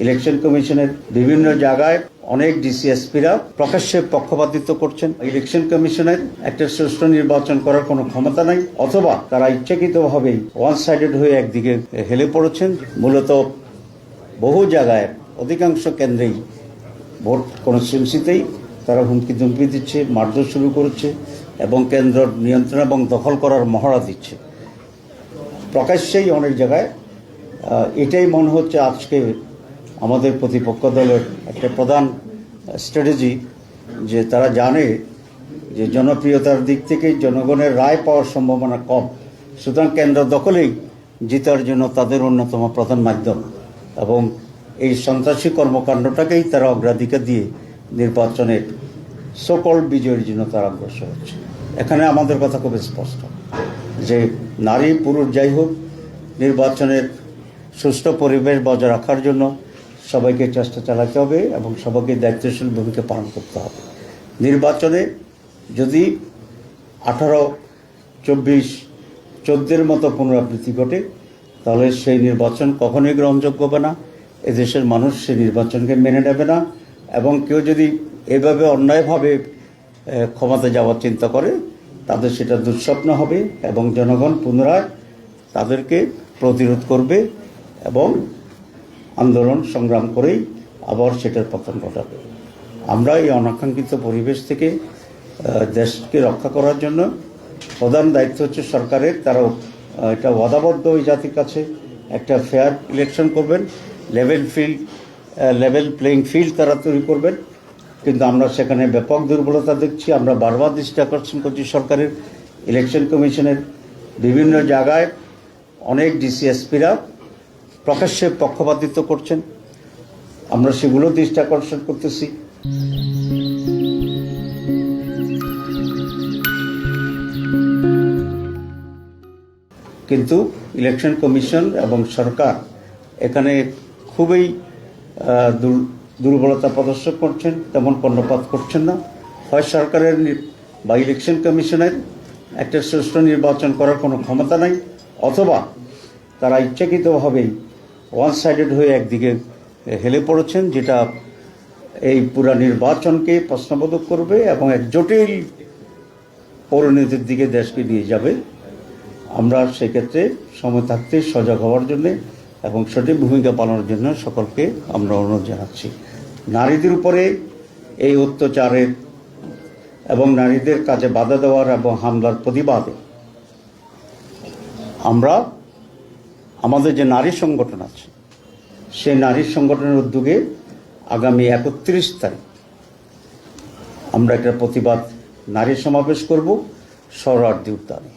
Election কমিশনের বিভিন্ন জায়গায় অনেক ডিসিএসপিরা প্রকাশ্যে পক্ষপাতিত্ব করছেন। ইলেকশন কমিশনের একটা সুষ্ঠু নির্বাচন করার কোনো ক্ষমতা নাই, অথবা তারা ইচ্ছাকৃতভাবেই ওয়ান সাইডেড হয়ে একদিকে হেলে পড়েছেন। মূলত বহু জায়গায় অধিকাংশ কেন্দ্রেই ভোট কনস্টিটিউয়েন্সিতেই তারা হুমকি ধুমকি দিচ্ছে, মারধর শুরু করেছে এবং কেন্দ্র নিয়ন্ত্রণ এবং দখল করার মহড়া দিচ্ছে প্রকাশ্যেই অনেক জায়গায়। এটাই মনে হচ্ছে আজকে আমাদের প্রতিপক্ষ দলের একটা প্রধান স্ট্র্যাটেজি, যে তারা জানে যে জনপ্রিয়তার দিক থেকে জনগণের রায় পাওয়ার সম্ভাবনা কম, সুতরাং কেন্দ্র দখলেই জেতার জন্য তাদের অন্যতম প্রধান মাধ্যম, এবং এই সন্ত্রাসী কর্মকাণ্ডটাকেই তারা অগ্রাধিকার দিয়ে নির্বাচনের সকল বিজয়ের জন্য তারা অগ্রসর হচ্ছে। এখানে আমাদের কথা খুব স্পষ্ট যে নারী পুরুষ যাই হোক, নির্বাচনের সুষ্ঠু পরিবেশ বজায় রাখার জন্য সবাইকে চেষ্টা চালাতে হবে এবং সবাইকে দায়িত্বশীল ভূমিকা পালন করতে হবে। নির্বাচনে যদি 18, 24, 14 মতো পুনরাবৃত্তি ঘটে, তাহলে সেই নির্বাচন কখনোই গ্রহণযোগ্য হবে না। এদেশের মানুষ সেই নির্বাচনকে মেনে নেবে না, এবং কেউ যদি এভাবে অন্যায়ভাবে ক্ষমতা যাওয়ার চিন্তা করে, তাদের সেটা দুঃস্বপ্ন হবে এবং জনগণ পুনরায় তাদেরকে প্রতিরোধ করবে এবং আন্দোলন সংগ্রাম করেই আবার সেটার পতন ঘটাবে। আমরা এই অনাকাঙ্ক্ষিত পরিবেশ থেকে দেশকে রক্ষা করার জন্য প্রধান দায়িত্ব হচ্ছে সরকারের। তারা এটা ওয়াদাবদ্ধ ওই জাতির কাছে একটা ফেয়ার ইলেকশন করবেন, লেভেল প্লেইং ফিল্ড তারা তৈরি করবেন। কিন্তু আমরা সেখানে ব্যাপক দুর্বলতা দেখছি। আমরা বারবার দৃষ্টি আকর্ষণ করছি সরকারের। ইলেকশন কমিশনের বিভিন্ন জায়গায় অনেক ডিসিএসপিরা প্রকাশ্যে পক্ষপাতিত্ব করছেন, আমরা সেগুলো দৃষ্টি আকর্ষণ করতেছি। কিন্তু ইলেকশন কমিশন এবং সরকার এখানে খুবই দুর্বলতা প্রদর্শন করছেন, তেমন কর্ণপাত করছেন না। হয় সরকারের বা ইলেকশন কমিশনের একটা সুষ্ঠু নির্বাচন করার কোনো ক্ষমতা নাই, অথবা তারা ইচ্ছাকৃতভাবেই ওয়ান সাইডেড হয়ে একদিকে হেলে পড়েছেন, যেটা এই পুরা নির্বাচনকে প্রশ্নবোধক করবে এবং এক জটিল পরিণতির দিকে দেশকে নিয়ে যাবে। আমরা সেক্ষেত্রে সময় থাকতে সজাগ হওয়ার জন্যে এবং সঠিক ভূমিকা পালনের জন্য সকলকে আমরা অনুরোধ জানাচ্ছি। নারীদের উপরে এই অত্যাচারের এবং নারীদের কাজে বাধা দেওয়ার এবং হামলার প্রতিবাদে আমরা আমাদের যে নারী সংগঠন আছে, সেই নারী সংগঠনের উদ্যোগে আগামী 31 তারিখ আমরা একটা প্রতিবাদ নারী সমাবেশ করব সোহরাওয়ার্দী উদ্যানে।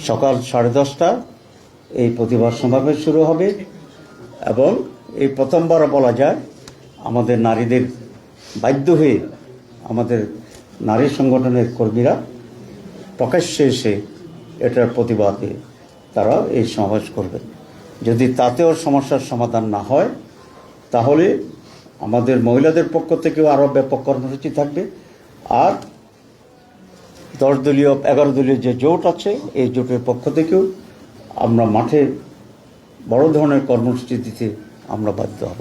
সকাল 10:30 এই প্রতিবাদ সমাবেশ শুরু হবে, এবং এই প্রথমবার বলা যায় আমাদের নারীদের বাধ্য হয়ে আমাদের নারী সংগঠনের কর্মীরা প্রকাশ্যে এসে এটার প্রতিবাদে তারা এই সমাবেশ করবেন। যদি তাতেও সমস্যার সমাধান না হয়, তাহলে আমাদের মহিলাদের পক্ষ থেকেও আরও ব্যাপক কর্মসূচি থাকবে। আর 11 দলীয় যে জোট আছে, এই জোটের পক্ষ থেকেও আমরা মাঠে বড় ধরনের কর্মসূচি দিতে আমরা বাধ্য হব।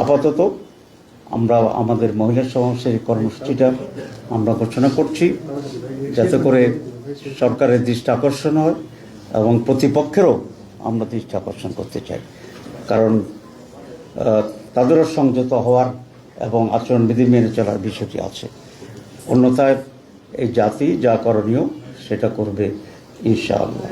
আপাতত আমরা আমাদের মহিলা সমাবেশের কর্মসূচিটা আমরা ঘোষণা করছি, যাতে করে সরকারের দৃষ্টি আকর্ষণ হয় এবং প্রতিপক্ষেরও আমরা দৃষ্টি আকর্ষণ করতে চাই, কারণ তাদেরও সংযত হওয়ার এবং আচরণবিধি মেনে চলার বিষয়টি আছে। অন্যথায় এই জাতি যা করণীয় সেটা করবে ইনশাআল্লাহ।